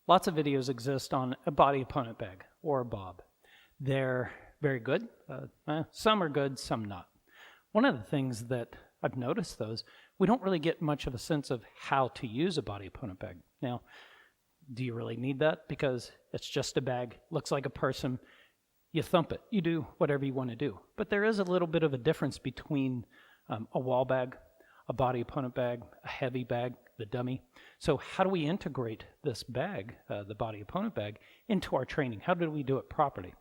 Lots of videos exist on a body opponent bag or a bob. They're very good. Some are good, some not. One of the things that I've noticed, though, is we don't really get much of a sense of how to use a body opponent bag. Now, do you really need that? Because it's just a bag, looks like a person, you thump it, you do whatever you want to do. But there is a little bit of a difference between a wall bag, a body opponent bag, a heavy bag, the dummy. So how do we integrate this bag, the body opponent bag, into our training? How do we do it properly?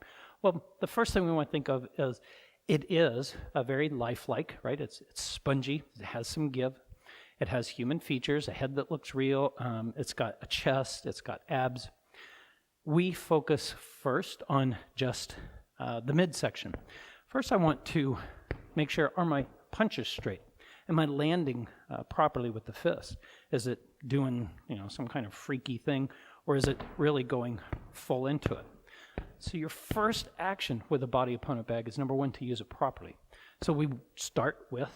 Well, the first thing we want to think of is it is a very lifelike, right? It's spongy, it has some give. It has human features, a head that looks real, it's got a chest, it's got abs. We focus first on just the midsection. First, I want to make sure, are my punches straight? Am I landing properly with the fist? Is it doing, some kind of freaky thing, or is it really going full into it? So your first action with a body opponent bag is, number one, to use it properly. So we start with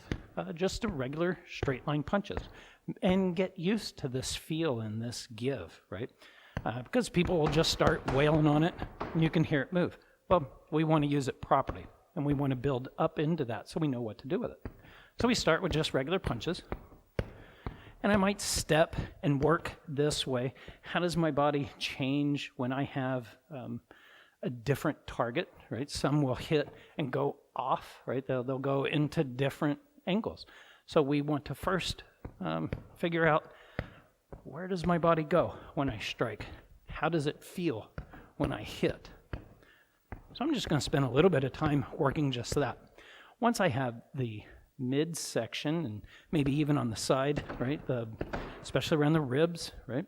just a regular straight line punches and get used to this feel and this give, right? Because people will just start wailing on it and you can hear it move. Well, we want to use it properly and we want to build up into that so we know what to do with it. So we start with just regular punches. And I might step and work this way. How does my body change when I have a different target, right? Some will hit and go off, right? They'll go into different angles. So we want to first figure out, where does my body go when I strike? How does it feel when I hit? So I'm just going to spend a little bit of time working just that. Once I have the midsection and maybe even on the side, right? Especially around the ribs, right?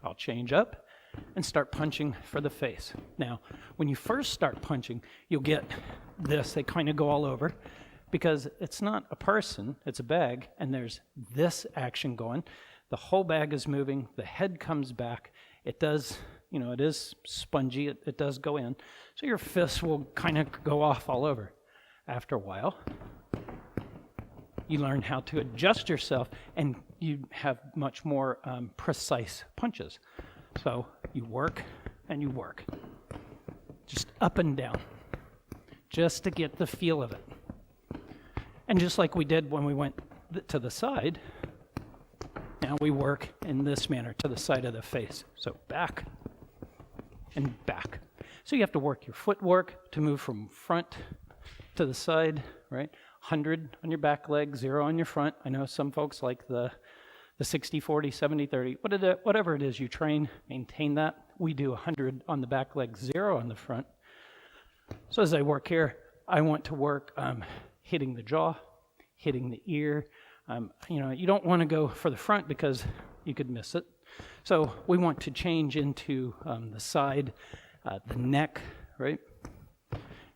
I'll change up and start punching for the face. Now, when you first start punching, you'll get this. They kind of go all over because it's not a person, it's a bag, and there's this action going. The whole bag is moving. The head comes back. It does, it is spongy. It does go in. So your fists will kind of go off all over. After a while, you learn how to adjust yourself, and you have much more precise punches. So you work and you work, just up and down, just to get the feel of it. And just like we did when we went to the side, now we work in this manner to the side of the face. So back and back. So you have to work your footwork to move from front to the side, right? 100 on your back leg, 0 on your front. I know some folks like the 60, 40, 70, 30, whatever it is you train, maintain that. We do 100 on the back leg, 0 on the front. So as I work here, I want to work hitting the jaw, hitting the ear. You don't want to go for the front because you could miss it. So we want to change into the side, the neck, right?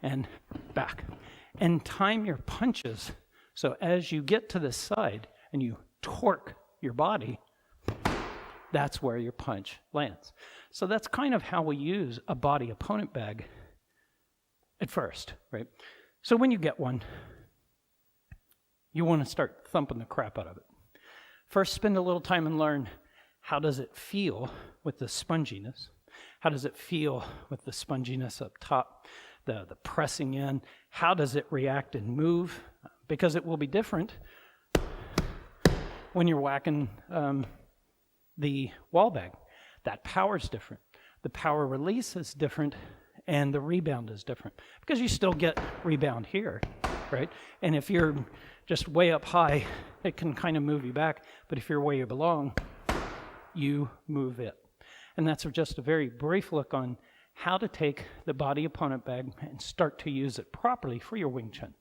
And back. And time your punches. So as you get to the side and you torque your body, that's where your punch lands. So that's kind of how we use a body opponent bag at first, right? So when you get one, you want to start thumping the crap out of it. First, spend a little time and learn, how does it feel with the sponginess? How does it feel with the sponginess up top, the pressing in? How does it react and move? Because it will be different when you're whacking the wall bag. That power is different. The power release is different, and the rebound is different. Because you still get rebound here, right? And if you're just way up high, it can kind of move you back. But if you're where you belong, you move it. And that's just a very brief look on how to take the body opponent bag and start to use it properly for your Wing Chun.